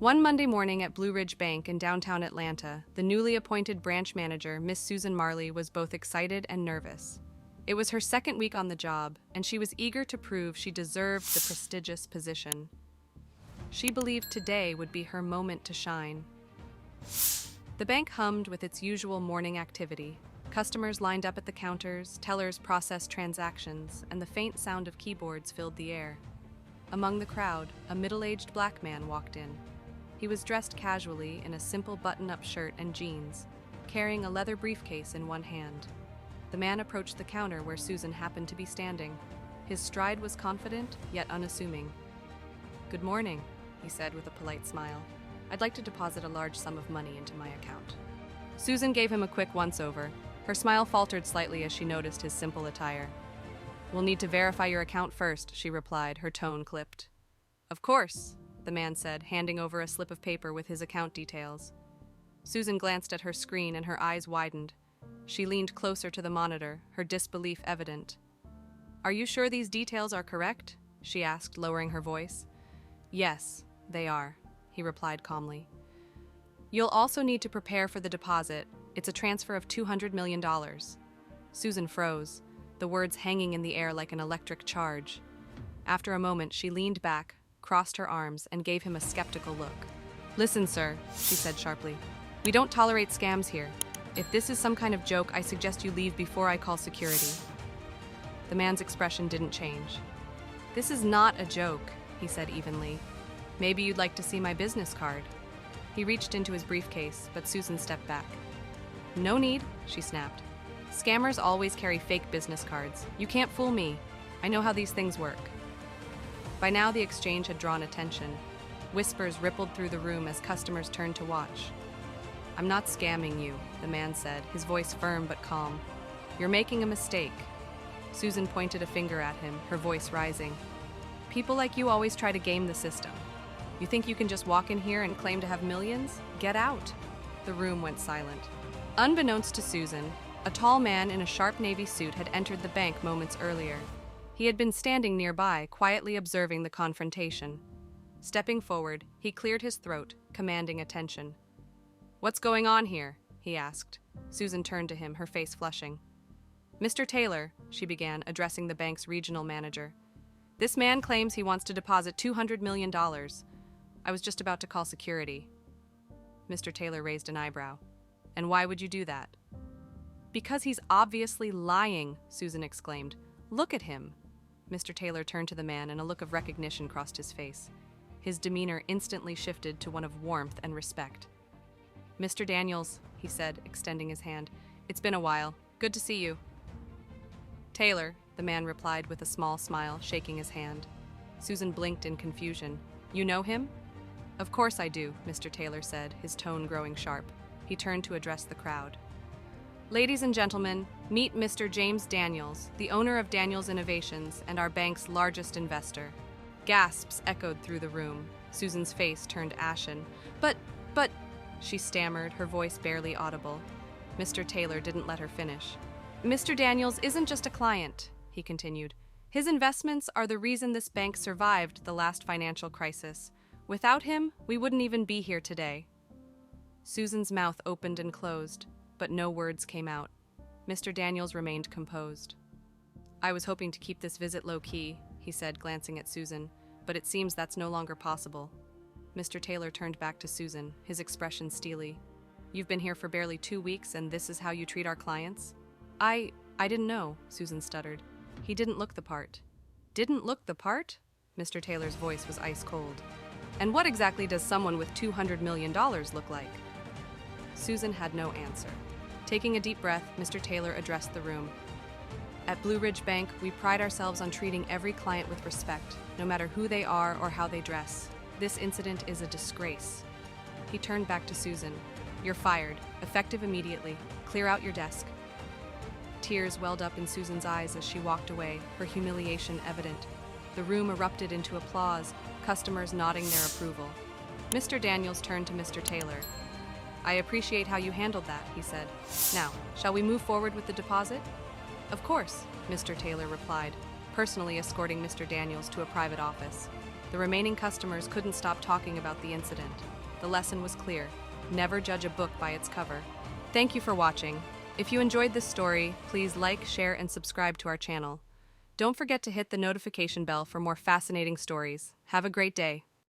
One Monday morning at Blue Ridge Bank in downtown Atlanta, the newly appointed branch manager, Miss Susan Marley, was both excited and nervous. It was her second week on the job, and she was eager to prove she deserved the prestigious position. She believed today would be her moment to shine. The bank hummed with its usual morning activity. Customers lined up at the counters, tellers processed transactions, and the faint sound of keyboards filled the air. Among the crowd, a middle-aged black man walked in. He was dressed casually in a simple button-up shirt and jeans, carrying a leather briefcase in one hand. The man approached the counter where Susan happened to be standing. His stride was confident, yet unassuming. "Good morning," he said with a polite smile. "I'd like to deposit a large sum of money into my account." Susan gave him a quick once-over. Her smile faltered slightly as she noticed his simple attire. "We'll need to verify your account first," she replied, her tone clipped. "Of course," the man said, handing over a slip of paper with his account details. Susan glanced at her screen and her eyes widened. She leaned closer to the monitor, her disbelief evident. "Are you sure these details are correct?" she asked, lowering her voice. "Yes, they are," he replied calmly. "You'll also need to prepare for the deposit. It's a transfer of $200 million. Susan froze, the words hanging in the air like an electric charge. After a moment, she leaned back, crossed her arms, and gave him a skeptical look. "Listen, sir," she said sharply. "We don't tolerate scams here. If this is some kind of joke, I suggest you leave before I call security." The man's expression didn't change. "This is not a joke," he said evenly. "Maybe you'd like to see my business card." He reached into his briefcase, but Susan stepped back. "No need," she snapped. "Scammers always carry fake business cards. You can't fool me. I know how these things work." By now, the exchange had drawn attention. Whispers rippled through the room as customers turned to watch. "I'm not scamming you," the man said, his voice firm but calm. "You're making a mistake." Susan pointed a finger at him, her voice rising. "People like you always try to game the system. You think you can just walk in here and claim to have millions? Get out." The room went silent. Unbeknownst to Susan, a tall man in a sharp navy suit had entered the bank moments earlier. He had been standing nearby, quietly observing the confrontation. Stepping forward, he cleared his throat, commanding attention. "What's going on here?" he asked. Susan turned to him, her face flushing. "Mr. Taylor," she began, addressing the bank's regional manager. "This man claims he wants to deposit $200 million. I was just about to call security." Mr. Taylor raised an eyebrow. "And why would you do that?" "Because he's obviously lying," Susan exclaimed. "Look at him." Mr. Taylor turned to the man and a look of recognition crossed his face. His demeanor instantly shifted to one of warmth and respect. "Mr. Daniels," he said, extending his hand. "It's been a while. Good to see you." "Taylor," the man replied with a small smile, shaking his hand. Susan blinked in confusion. "You know him?" "Of course I do," Mr. Taylor said, his tone growing sharp. He turned to address the crowd. "Ladies and gentlemen, meet Mr. James Daniels, the owner of Daniels Innovations and our bank's largest investor." Gasps echoed through the room. Susan's face turned ashen. But, she stammered, her voice barely audible. Mr. Taylor didn't let her finish. "Mr. Daniels isn't just a client," he continued. "His investments are the reason this bank survived the last financial crisis. Without him, we wouldn't even be here today." Susan's mouth opened and closed, but no words came out. Mr. Daniels remained composed. "I was hoping to keep this visit low-key," he said, glancing at Susan, "but it seems that's no longer possible." Mr. Taylor turned back to Susan, his expression steely. "You've been here for barely 2 weeks, and this is how you treat our clients?" I didn't know," Susan stuttered. "He didn't look the part." "Didn't look the part?" Mr. Taylor's voice was ice cold. "And what exactly does someone with $200 million look like?" Susan had no answer. Taking a deep breath, Mr. Taylor addressed the room. "At Blue Ridge Bank, we pride ourselves on treating every client with respect, no matter who they are or how they dress. This incident is a disgrace." He turned back to Susan. "You're fired, effective immediately. Clear out your desk." Tears welled up in Susan's eyes as she walked away, her humiliation evident. The room erupted into applause, customers nodding their approval. Mr. Daniels turned to Mr. Taylor. "I appreciate how you handled that," he said. "Now, shall we move forward with the deposit?" "Of course," Mr. Taylor replied, personally escorting Mr. Daniels to a private office. The remaining customers couldn't stop talking about the incident. The lesson was clear: never judge a book by its cover. Thank you for watching. If you enjoyed this story, please like, share, and subscribe to our channel. Don't forget to hit the notification bell for more fascinating stories. Have a great day.